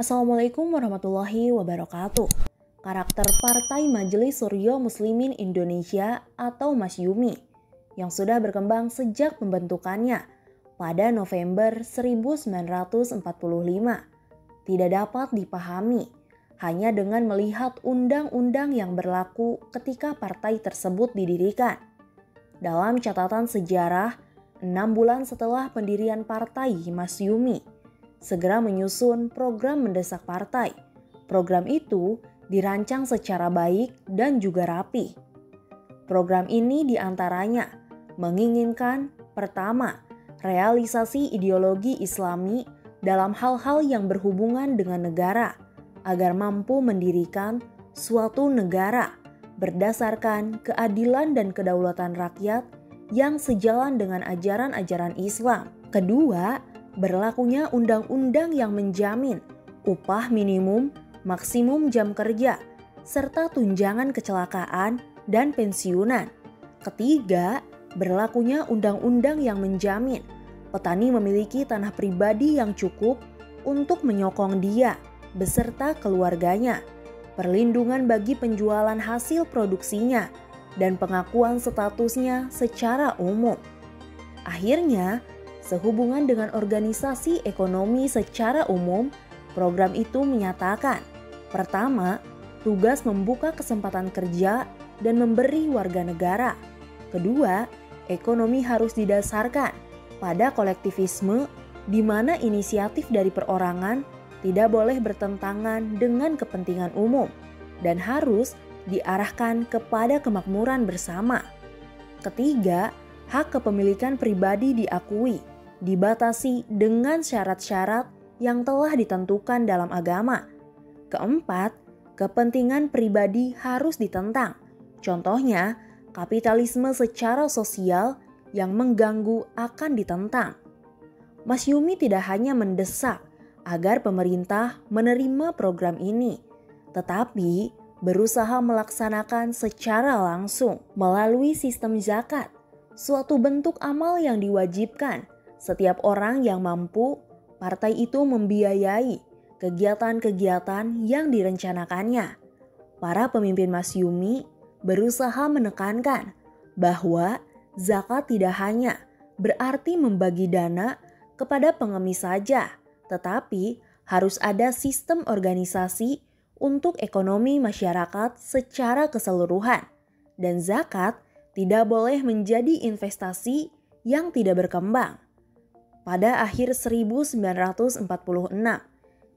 Assalamualaikum warahmatullahi wabarakatuh. Karakter Partai Majelis Suryo Muslimin Indonesia atau Masyumi yang sudah berkembang sejak pembentukannya pada November 1945 tidak dapat dipahami hanya dengan melihat undang-undang yang berlaku ketika partai tersebut didirikan. Dalam catatan sejarah, 6 bulan setelah pendirian Partai Masyumi, segera menyusun program mendesak partai. Program itu dirancang secara baik dan juga rapi. Program ini diantaranya menginginkan pertama, realisasi ideologi Islami dalam hal-hal yang berhubungan dengan negara agar mampu mendirikan suatu negara berdasarkan keadilan dan kedaulatan rakyat yang sejalan dengan ajaran-ajaran Islam. Kedua, berlakunya undang-undang yang menjamin upah minimum, maksimum jam kerja, serta tunjangan kecelakaan dan pensiunan. Ketiga, berlakunya undang-undang yang menjamin petani memiliki tanah pribadi yang cukup untuk menyokong dia beserta keluarganya, perlindungan bagi penjualan hasil produksinya, dan pengakuan statusnya secara umum. Akhirnya, sehubungan dengan organisasi ekonomi secara umum, program itu menyatakan, pertama, tugas membuka kesempatan kerja dan memberi warga negara. Kedua, ekonomi harus didasarkan pada kolektivisme di mana inisiatif dari perorangan tidak boleh bertentangan dengan kepentingan umum dan harus diarahkan kepada kemakmuran bersama. Ketiga, hak kepemilikan pribadi diakui, dibatasi dengan syarat-syarat yang telah ditentukan dalam agama. Keempat, kepentingan pribadi harus ditentang. Contohnya, kapitalisme secara sosial yang mengganggu akan ditentang. Masyumi tidak hanya mendesak agar pemerintah menerima program ini, tetapi berusaha melaksanakan secara langsung melalui sistem zakat, suatu bentuk amal yang diwajibkan setiap orang yang mampu. Partai itu membiayai kegiatan-kegiatan yang direncanakannya. Para pemimpin Masyumi berusaha menekankan bahwa zakat tidak hanya berarti membagi dana kepada pengemis saja, tetapi harus ada sistem organisasi untuk ekonomi masyarakat secara keseluruhan. Dan zakat tidak boleh menjadi investasi yang tidak berkembang. Pada akhir 1946,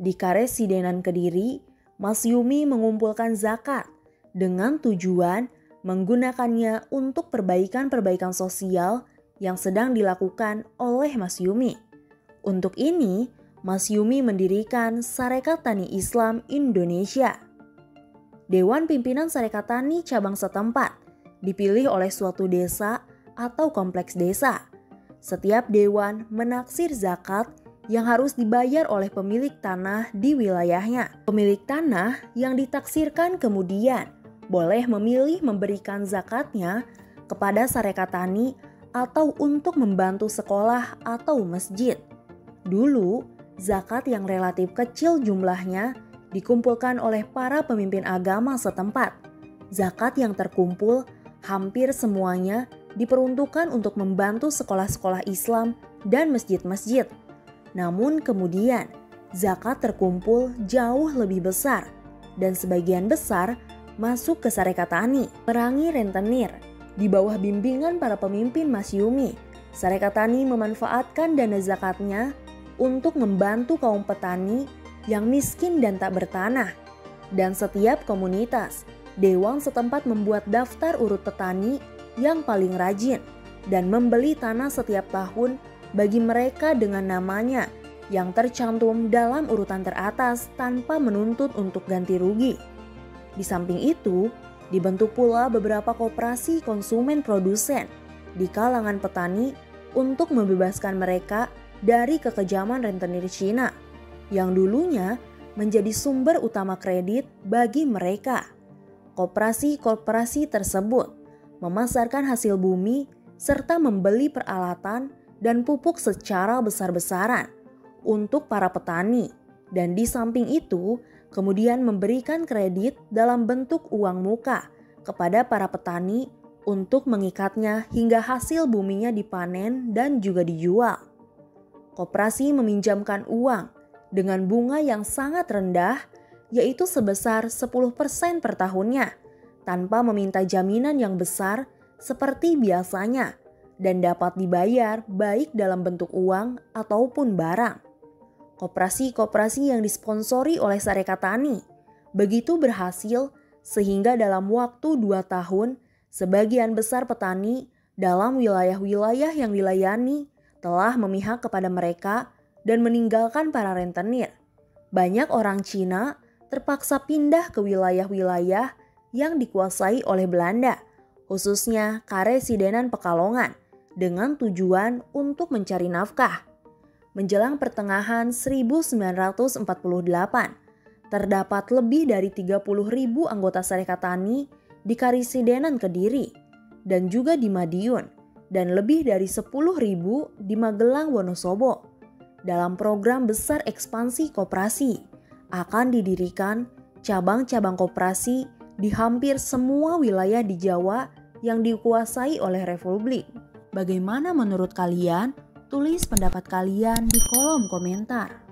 di Karesidenan Kediri, Masyumi mengumpulkan zakat dengan tujuan menggunakannya untuk perbaikan-perbaikan sosial yang sedang dilakukan oleh Masyumi. Untuk ini, Masyumi mendirikan Sarekat Tani Islam Indonesia. Dewan Pimpinan Sarekat Tani cabang setempat dipilih oleh suatu desa atau kompleks desa. Setiap dewan menaksir zakat yang harus dibayar oleh pemilik tanah di wilayahnya. Pemilik tanah yang ditaksirkan kemudian boleh memilih memberikan zakatnya kepada Sarekat Tani atau untuk membantu sekolah atau masjid. Dulu, zakat yang relatif kecil jumlahnya dikumpulkan oleh para pemimpin agama setempat. Zakat yang terkumpul hampir semuanya diperuntukkan untuk membantu sekolah-sekolah Islam dan masjid-masjid. Namun kemudian, zakat terkumpul jauh lebih besar dan sebagian besar masuk ke Sarekat Tani. Perangi rentenir. Di bawah bimbingan para pemimpin Masyumi, Sarekat Tani memanfaatkan dana zakatnya untuk membantu kaum petani yang miskin dan tak bertanah. Dan setiap komunitas, dewan setempat membuat daftar urut petani yang paling rajin dan membeli tanah setiap tahun bagi mereka dengan namanya yang tercantum dalam urutan teratas tanpa menuntut untuk ganti rugi. Di samping itu, dibentuk pula beberapa koperasi konsumen produsen di kalangan petani untuk membebaskan mereka dari kekejaman rentenir Cina yang dulunya menjadi sumber utama kredit bagi mereka. Koperasi-koperasi tersebut memasarkan hasil bumi serta membeli peralatan dan pupuk secara besar-besaran untuk para petani Dan di samping itu, kemudian memberikan kredit dalam bentuk uang muka kepada para petani untuk mengikatnya hingga hasil buminya dipanen dan juga dijual. Koperasi meminjamkan uang dengan bunga yang sangat rendah, yaitu sebesar 10% per tahunnya, tanpa meminta jaminan yang besar seperti biasanya, dan dapat dibayar baik dalam bentuk uang ataupun barang. Koperasi-koperasi yang disponsori oleh Sarekat Tani begitu berhasil sehingga dalam waktu 2 tahun, sebagian besar petani dalam wilayah-wilayah yang dilayani telah memihak kepada mereka dan meninggalkan para rentenir. Banyak orang Cina terpaksa pindah ke wilayah-wilayah yang dikuasai oleh Belanda, khususnya Karesidenan Pekalongan, dengan tujuan untuk mencari nafkah. Menjelang pertengahan 1948, terdapat lebih dari 30.000 anggota Sarekat Tani di Karesidenan Kediri dan juga di Madiun, dan lebih dari 10.000 di Magelang Wonosobo. Dalam program besar ekspansi koperasi, akan didirikan cabang-cabang koperasi di hampir semua wilayah di Jawa yang dikuasai oleh Republik. Bagaimana menurut kalian? Tulis pendapat kalian di kolom komentar.